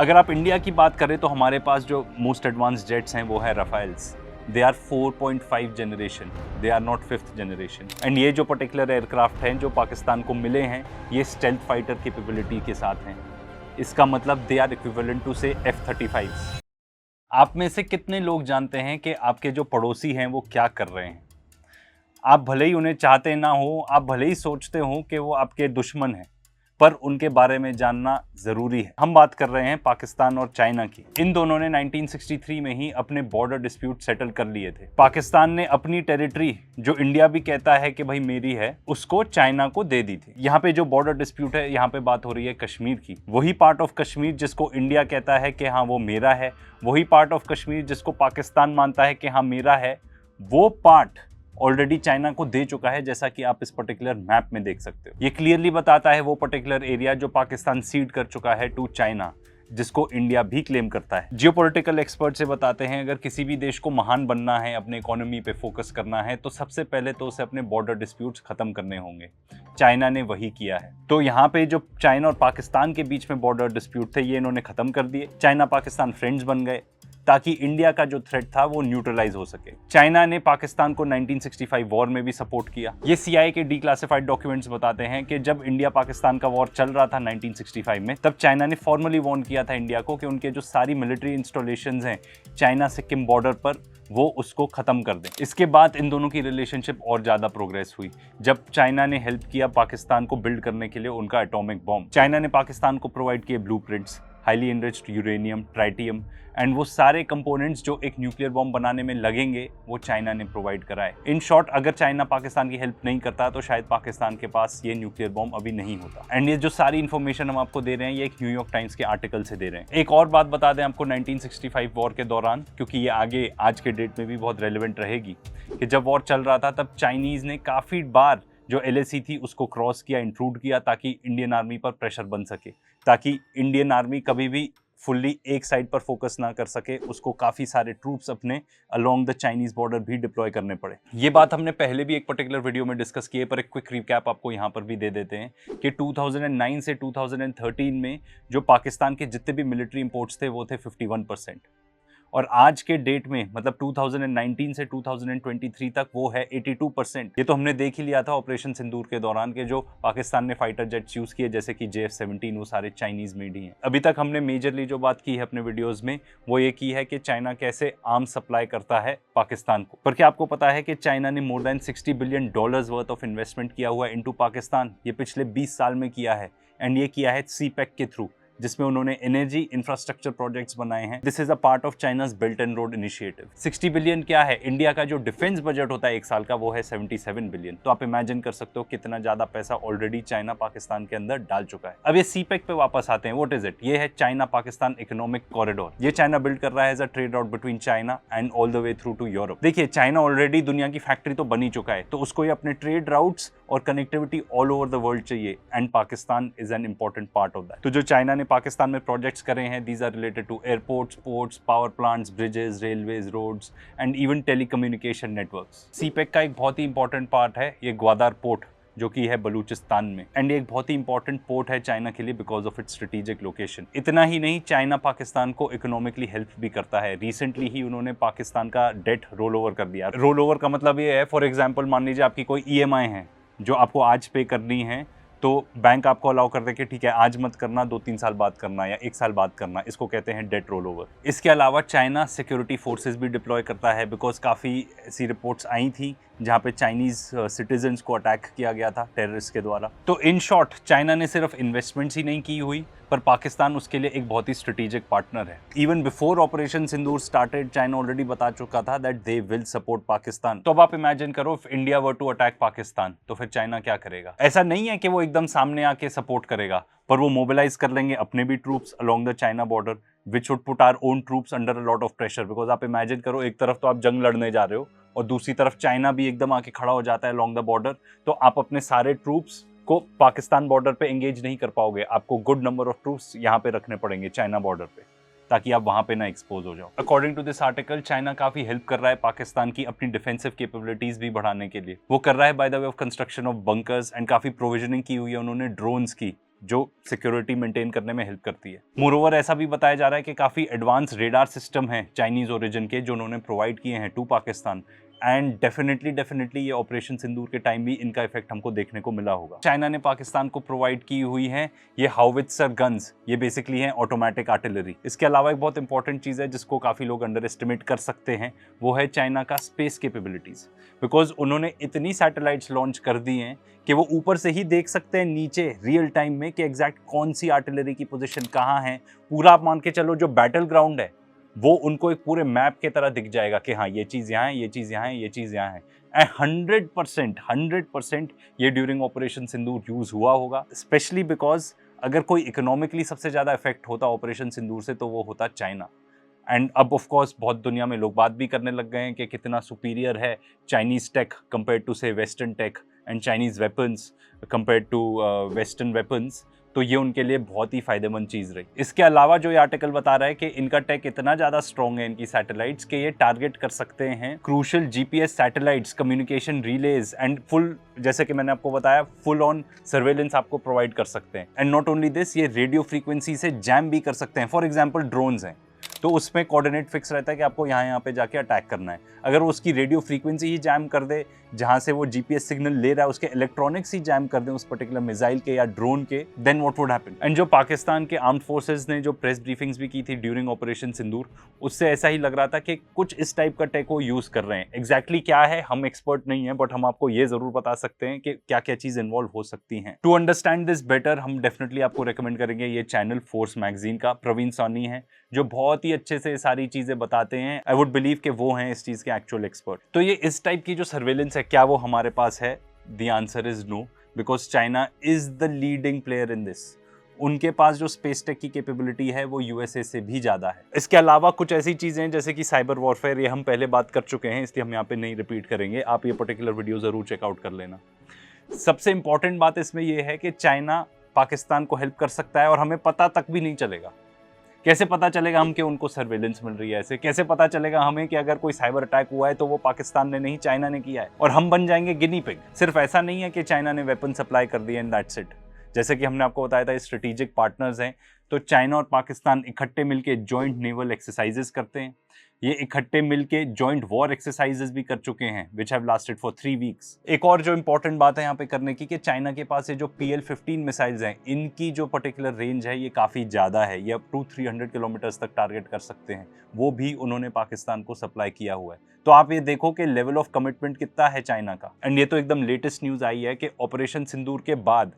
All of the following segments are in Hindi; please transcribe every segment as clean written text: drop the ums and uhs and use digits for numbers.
अगर आप इंडिया की बात करें तो हमारे पास जो मोस्ट एडवांस जेट्स हैं वो है Rafales. They are 4.5 generation, they are not 5th generation. And ये जो पर्टिकुलर एयरक्राफ्ट हैं जो पाकिस्तान को मिले हैं ये स्टेल्थ फाइटर कैपेबिलिटी के साथ हैं। इसका मतलब दे आर इक्विवेलेंट टू से F-35। आप में से कितने लोग जानते हैं कि आपके जो पड़ोसी हैं वो क्या कर रहे हैं? आप भले ही उन्हें चाहते ना हो, आप भले ही सोचते हो कि वो आपके दुश्मन हैं, पर उनके बारे में जानना जरूरी है। हम बात कर रहे हैं पाकिस्तान और चाइना की। इन दोनों ने 1963 में ही अपने बॉर्डर डिस्प्यूट सेटल कर लिए थे। पाकिस्तान ने अपनी टेरिटरी, जो इंडिया भी कहता है कि भाई मेरी है, उसको चाइना को दे दी थी। यहाँ पे जो बॉर्डर डिस्प्यूट है, यहाँ पे बात हो रही है कश्मीर की। वही पार्ट ऑफ कश्मीर जिसको इंडिया कहता है कि हाँ वो मेरा है, वही पार्ट ऑफ कश्मीर जिसको पाकिस्तान मानता है कि हाँ मेरा है, वो पार्ट ऑलरेडी चाइना को दे चुका है, जैसा कि आप इस पर्टिकुलर मैप में देख सकते हो। ये क्लियरली बताता है वो पर्टिकुलर एरिया जो पाकिस्तान सीड कर चुका है टू चाइना, जिसको इंडिया भी क्लेम करता है। जियोपॉलिटिकल एक्सपर्ट से बताते हैं अगर किसी भी देश को महान बनना है, अपने इकोनॉमी पे फोकस करना है, तो सबसे पहले तो उसे अपने बॉर्डर डिस्प्यूट्स खत्म करने होंगे। चाइना ने वही किया है। तो यहाँ पे जो चाइना और पाकिस्तान के बीच में बॉर्डर डिस्प्यूट थे ये इन्होंने खत्म कर दिए। चाइना पाकिस्तान फ्रेंड्स बन गए ताकि इंडिया का जो थ्रेट था वो न्यूट्रलाइज हो सके। चाइना ने पाकिस्तान को 1965 वॉर में भी सपोर्ट किया। ये CIA के डिक्लासिफाइड डॉक्यूमेंट्स बताते हैं कि जब इंडिया पाकिस्तान का वॉर चल रहा था 1965 में, तब चाइना ने फॉर्मली वार्न किया था इंडिया को कि उनके जो सारी मिलिट्री इंस्टॉलेशंस हैं चाइना सिक्किम बॉर्डर पर, वो उसको खत्म कर दें। इसके बाद इन दोनों की रिलेशनशिप और ज्यादा प्रोग्रेस हुई जब चाइना ने हेल्प किया पाकिस्तान को बिल्ड करने के लिए उनका एटॉमिक बॉम्ब। चाइना ने पाकिस्तान को प्रोवाइड किए blueprints, highly enriched uranium, tritium and वो सारे कंपोनेंट्स जो एक न्यूक्लियर बॉम्ब बनाने में लगेंगे वो चाइना ने प्रोवाइड कराए। इन शॉर्ट, अगर चाइना पाकिस्तान की हेल्प नहीं करता तो शायद पाकिस्तान के पास ये न्यूक्लियर बॉम्ब अभी नहीं होता। एंड ये जो सारी इन्फॉर्मेशन हम आपको दे रहे हैं ये एक न्यूयॉर्क टाइम्स के आर्टिकल से दे रहे हैं। एक और बात बता दें आपको 1965 वॉर के दौरान, क्योंकि ये आगे आज के डेट में भी बहुत रेलिवेंट रहेगी, कि जब वॉर चल रहा था तब चाइनीज ने काफी बार जो LAC थी उसको क्रॉस किया, इंट्रूड किया, ताकि इंडियन आर्मी पर प्रेशर बन सके, ताकि इंडियन आर्मी कभी भी फुल्ली एक साइड पर फोकस ना कर सके, उसको काफी सारे ट्रूप्स अपने अलोंग द चाइनीज बॉर्डर भी डिप्लॉय करने पड़े। ये बात हमने पहले भी एक पर्टिकुलर वीडियो में डिस्कस की है, पर एक क्विक रिकैप आपको यहाँ पर भी दे देते हैं कि 2009 से 2013 में जो पाकिस्तान के जितने भी मिलिट्री इंपोर्ट्स थे वो थे 51%, और आज के डेट में मतलब 2019 से 2023 तक वो है 82%। ये तो हमने देख ही लिया था ऑपरेशन सिंदूर के दौरान के जो पाकिस्तान ने फाइटर जेट्स यूज किए जैसे कि JF-17, वो सारे चाइनीज मेड ही हैं। अभी तक हमने मेजरली जो बात की है अपने वीडियोस में वो ये की है कि चाइना कैसे आर्म्स सप्लाई करता है पाकिस्तान को। पर क्या आपको पता है कि चाइना ने more than $60 billion worth of investment किया हुआ है इनटू पाकिस्तान, ये पिछले 20 साल में किया है। एंड ये किया है CPEC के थ्रू, जिसमें उन्होंने एनर्जी इंफ्रास्ट्रक्चर प्रोजेक्ट्स बनाए हैं। This is a part of China's belt and road initiative. 60 billion क्या है? इंडिया का जो डिफेंस बजट होता है एक साल का वो है 77 बिलियन। तो आप इमेजिन कर सकते हो कितना ज्यादा पैसा ऑलरेडी चाइना पाकिस्तान के अंदर डाल चुका है। अब ये CPEC पे वापस आते हैं। What is it? ये है चाइना पाकिस्तान इकोनॉमिक कॉरिडोर। ये चाइना बिल्ड कर रहा है as a trade route between China and all the way through to Europe. देखिए, चाइना ऑलरेडी दुनिया की फैक्ट्री तो बनी चुका है, तो उसको ये अपने ट्रेड राउट्स और connectivity all over the world चाहिए, and Pakistan is an important part of that. तो जो चाइना ने पाकिस्तान में प्रोजेक्ट्स करे हैं, these are related to airports, ports, power plants, bridges, railways, roads and even telecommunication networks. CPEC का एक बहुत ही इंपॉर्टेंट पार्ट है ये ग्वादर पोर्ट, जो कि है बलूचिस्तान में, एंड ये एक बहुत ही इंपॉर्टेंट पोर्ट है चाइना के लिए because of its strategic location. इतना ही नहीं, चाइना पाकिस्तान को इकोनॉमिकली हेल्प भी करता है। रिसेंटली ही उन्होंने पाकिस्तान का डेट रोल ओवर कर दिया। रोल ओवर का मतलब ये है, फॉर एग्जाम्पल मान लीजिए आपकी कोई EMI है जो आपको आज पे करनी है, तो बैंक आपको अलाउ कर दे कि ठीक है आज मत करना, 2-3 साल बाद करना या 1 साल बाद करना। इसको कहते हैं डेट रोल ओवर। इसके अलावा चाइना सिक्योरिटी फोर्सेस भी डिप्लॉय करता है, बिकॉज काफ़ी ऐसी रिपोर्ट्स आई थी जहाँ पे चाइनीज सिटीजन्स को अटैक किया गया था टेररिस्ट के द्वारा। तो इन शॉर्ट, चाइना ने सिर्फ इन्वेस्टमेंट्स ही नहीं की हुई, पर पाकिस्तान उसके लिए एक बहुत ही स्ट्रेटेजिक पार्टनर है। Even before operation Sindoor started, China already बता चुका था that they will support Pakistan. तो अब आप इमेजिन करो, if India were to attack Pakistan, तो फिर चाइना क्या करेगा? ऐसा नहीं है कि वो एकदम सामने आके सपोर्ट करेगा, पर वो मोबिलाइज कर लेंगे अपने भी troops along the China border, which would put our own troops under a lot of pressure. Because आप इमेजिन करो, एक तरफ तो आप जंग लड़ने जा रहे हो और दूसरी तरफ चाइना भी एकदम आके खड़ा हो जाता है अलोंग द बॉर्डर, तो आप अपने सारे ट्रूप्स को पाकिस्तान बॉर्डर पे एंगेज नहीं कर पाओगे। आपको गुड नंबर ऑफ ट्रूप्स यहाँ पे रखने पड़ेंगे चाइना बॉर्डर पे, ताकि आप वहां पे ना एक्सपोज हो जाओ। According to this article, China काफी हेल्प कर रहा है पाकिस्तान की अपनी डिफेंसिव कैपेबिलिटीज भी बढ़ाने के लिए। वो कर रहा है by the way of construction of bunkers, and काफी प्रोविजनिंग की हुई है उन्होंने ड्रोन्स की, जो सिक्योरिटी मेंटेन करने में हेल्प करती है। मोरओवर ऐसा भी बताया जा रहा है कि काफ़ी एडवांस रेडार सिस्टम है चाइनीज़ ओरिजिन के जो उन्होंने प्रोवाइड किए हैं टू पाकिस्तान, एंड डेफिनेटली ये ऑपरेशन सिंदूर के टाइम भी इनका इफेक्ट हमको देखने को मिला होगा। चाइना ने पाकिस्तान को प्रोवाइड की हुई है ये हाउवित्सर गन्स, ये बेसिकली हैं ऑटोमेटिक आर्टिलरी। इसके अलावा एक बहुत इंपॉर्टेंट चीज़ है जिसको काफ़ी लोग अंडर एस्टिमेट कर सकते हैं, वो है चाइना का स्पेस कैपेबिलिटीज़। बिकॉज उन्होंने इतनी सैटेलाइट्स लॉन्च कर दी हैं कि वो ऊपर से ही देख सकते हैं नीचे रियल टाइम में कि एग्जैक्ट कौन सी आर्टिलरी की पोजीशन कहाँ है। पूरा आप मान के चलो जो बैटल ग्राउंड है वो उनको एक पूरे मैप के तरह दिख जाएगा कि हाँ ये चीज़ यहाँ है, ये चीज़ यहाँ है, ये चीज़ यहाँ है। एंड 100% ये ड्यूरिंग ऑपरेशन सिंदूर यूज़ हुआ होगा, स्पेशली बिकॉज अगर कोई इकोनॉमिकली सबसे ज़्यादा इफेक्ट होता ऑपरेशन सिंदूर से तो वो होता चाइना। एंड अब ऑफ कोर्स बहुत दुनिया में लोग बात भी करने लग गए हैं कि कितना सुपीरियर है चाइनीज़ टेक कंपेयर टू से western tech and Chinese weapons compare to western weapons. तो ये उनके लिए बहुत ही फायदेमंद चीज़ रही। इसके अलावा जो ये आर्टिकल बता रहा है कि इनका टेक इतना ज़्यादा स्ट्रॉन्ग है इनकी सैटेलाइट्स कि ये टारगेट कर सकते हैं crucial GPS satellites, communication release and full, जैसे कि मैंने आपको बताया, फुल ऑन सर्वेलेंस आपको प्रोवाइड कर सकते हैं। एंड नॉट ओनली दिस, ये रेडियो फ्रीक्वेंसी से जैम भी कर सकते हैं। फॉर एग्जाम्पल ड्रोन्स हैं तो उसमें कोऑर्डिनेट फिक्स रहता है कि आपको यहाँ पे जाके अटैक करना है। अगर वो उसकी रेडियो फ्रीक्वेंसी ही जैम कर दे, जहाँ से वो जीपीएस सिग्नल ले रहा है उसके इलेक्ट्रॉनिक्स ही जैम कर दें उस पर्टिकुलर मिसाइल के या ड्रोन के, then what would happen. And जो पाकिस्तान के आर्म्ड फोर्सेज ने जो प्रेस ब्रीफिंग्स भी की थी ड्यूरिंग ऑपरेशन सिंदूर, उससे ऐसा ही लग रहा था कि कुछ इस टाइप का टेक वो यूज़ कर रहे हैं। एग्जैक्टली क्या है हम एक्सपर्ट नहीं है, बट हम आपको ये ज़रूर बता सकते हैं कि क्या क्या चीज़ इन्वॉल्व हो सकती हैं। टू अंडरस्टैंड दिस बेटर हम डेफिनेटली आपको रिकमेंड करेंगे ये चैनल फोर्स मैगजीन का, प्रवीण सोनी है जो बहुत ही अच्छे से सारी चीजें बताते हैं। आई वुड बिलीव कि वो हैं इस चीज के एक्चुअल एक्सपर्ट। तो ये इस टाइप की जो सर्वेलेंस है क्या वो हमारे पास है? The answer is no, because China is the leading player in this. उनके पास जो स्पेस टेक की कैपेबिलिटी है वो यूएसए से भी ज़्यादा है। इसके अलावा कुछ ऐसी चीज़ें हैं जैसे कि साइबर वॉरफेयर, ये हम पहले बात कर चुके हैं इसलिए हम यहाँ पे नहीं रिपीट करेंगे, आप ये पर्टिकुलर वीडियो ज़रूर चेकआउट कर लेना। सबसे इंपॉर्टेंट बात इसमें यह है कि चाइना पाकिस्तान को हेल्प कर सकता है और हमें पता तक भी नहीं चलेगा। कैसे पता चलेगा हम कि उनको सर्वेलेंस मिल रही है? ऐसे कैसे पता चलेगा हमें कि अगर कोई साइबर अटैक हुआ है तो वो पाकिस्तान ने नहीं चाइना ने किया है और हम बन जाएंगे गिनी पिग? सिर्फ ऐसा नहीं है कि चाइना ने वेपन सप्लाई कर दिए एंड दैट्स इट। जैसे कि हमने आपको बताया था स्ट्रेटेजिक पार्टनर्स हैं, तो चाइना और पाकिस्तान इकट्ठे मिलकर जॉइंट नेवल एक्सरसाइजेस करते हैं। ये इकट्ठे मिलके जॉइंट वॉर एक्सरसाइजेस भी कर चुके हैं which have lasted for 3 weeks. एक और जो इंपॉर्टेंट बात है यहाँ पे करने की कि चाइना के पास ये जो PL-15 मिसाइल्स हैं इनकी जो पर्टिकुलर रेंज है ये काफ़ी ज़्यादा है, ये अप टू 300 किलोमीटर्स तक टारगेट कर सकते हैं। वो भी उन्होंने पाकिस्तान को सप्लाई किया हुआ है। तो आप ये देखो कि लेवल ऑफ कमिटमेंट कितना है चाइना का। एंड ये तो एकदम लेटेस्ट न्यूज़ आई है कि ऑपरेशन सिंदूर के बाद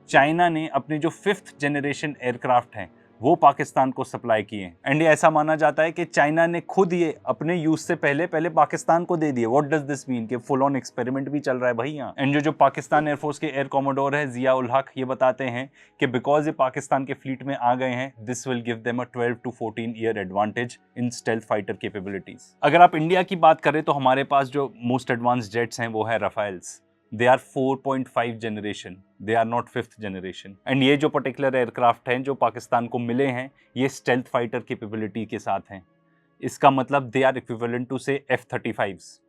चाइना ने अपने जो 5th जनरेशन एयरक्राफ्ट हैं वो पाकिस्तान को सप्लाई किए हैं। एंड ये ऐसा माना जाता है कि चाइना ने खुद ये अपने यूज से पहले पाकिस्तान को दे दिए। What does this mean? कि फुल ऑन एक्सपेरिमेंट भी चल रहा है भाई यहाँ। एंड जो पाकिस्तान एयरफोर्स के एयर कॉमोडोर है जिया उल हक, ये बताते हैं कि बिकॉज ये पाकिस्तान के फ्लीट में आ गए हैं this will give them a 12 to 14 year advantage in stealth fighter capabilities. अगर आप इंडिया की बात करें तो हमारे पास जो मोस्ट एडवांस जेट्स हैं वो है Rafales. They are 4.5 generation, they are not 5th generation. And ये जो पर्टिकुलर एयरक्राफ्ट हैं जो पाकिस्तान को मिले हैं ये स्टेल्थ फाइटर कैपेबिलिटी के साथ हैं। इसका मतलब दे आर इक्विवेलेंट टू से F-35s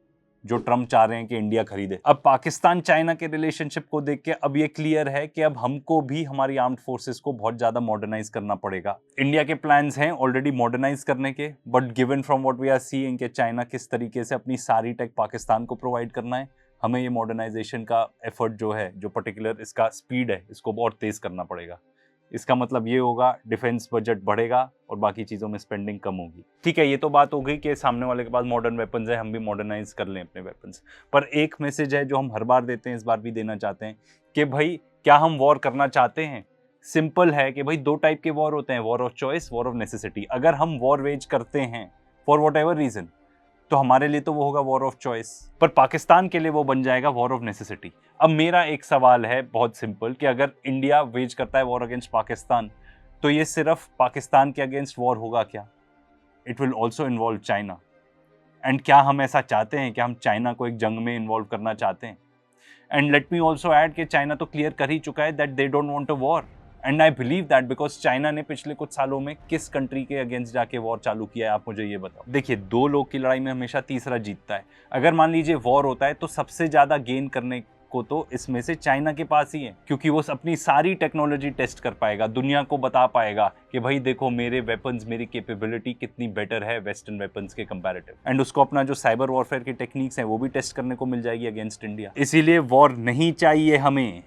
जो ट्रम्प चाह रहे हैं कि इंडिया खरीदे। अब पाकिस्तान चाइना के रिलेशनशिप को देख के अब ये क्लियर है कि अब हमको भी हमारी आर्म्ड फोर्सेस को बहुत ज़्यादा मॉडर्नाइज करना पड़ेगा। इंडिया के प्लान्स हैं ऑलरेडी मॉडर्नाइज करने के, but given from what we are seeing कि चाइना किस तरीके से अपनी सारी टेक पाकिस्तान को प्रोवाइड करना है, हमें ये मॉडर्नाइजेशन का एफर्ट जो है, जो पर्टिकुलर इसका स्पीड है, इसको बहुत तेज़ करना पड़ेगा। इसका मतलब ये होगा डिफेंस बजट बढ़ेगा और बाकी चीज़ों में स्पेंडिंग कम होगी। ठीक है, ये तो बात हो गई कि सामने वाले के पास मॉडर्न वेपन्स है, हम भी मॉडर्नाइज कर लें अपने वेपन्स। पर एक मैसेज है जो हम हर बार देते हैं, इस बार भी देना चाहते हैं कि भाई क्या हम वॉर करना चाहते हैं? सिंपल है कि भाई 2 टाइप के वॉर होते हैं, war of choice, war of necessity. अगर हम वॉर वेज करते हैं फॉर वॉट एवर रीजन तो हमारे लिए तो वो होगा वॉर ऑफ चॉइस, पर पाकिस्तान के लिए वो बन जाएगा वॉर ऑफ नेसेसिटी। अब मेरा एक सवाल है बहुत सिंपल कि अगर इंडिया वेज करता है वॉर अगेंस्ट पाकिस्तान तो ये सिर्फ पाकिस्तान के अगेंस्ट वॉर होगा क्या? It will also involve China. And क्या हम ऐसा चाहते हैं कि हम चाइना को एक जंग में इन्वॉल्व करना चाहते हैं? And let me also add कि चाइना तो क्लियर कर ही चुका है that they don't want a war. And I believe that because China ने पिछले कुछ सालों में किस कंट्री के अगेंस्ट जाके वॉर चालू किया है, आप मुझे ये बताओ। देखिए, 2 लोग की लड़ाई में हमेशा तीसरा जीतता है। अगर मान लीजिए वॉर होता है तो सबसे ज़्यादा गेन करने को तो इसमें से चाइना के पास ही है, क्योंकि वो अपनी सारी टेक्नोलॉजी टेस्ट कर पाएगा, दुनिया को बता पाएगा कि भाई देखो मेरे वेपन्स, मेरी कैपेबिलिटी कितनी बेटर है वेस्टर्न वेपन्स के कंपैरेटिव। एंड उसको अपना जो साइबर वॉरफेयर की टेक्निक्स हैं वो भी टेस्ट करने को मिल जाएगी अगेंस्ट इंडिया। इसीलिए वॉर नहीं चाहिए हमें,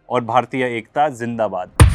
और भारतीय एकता जिंदाबाद।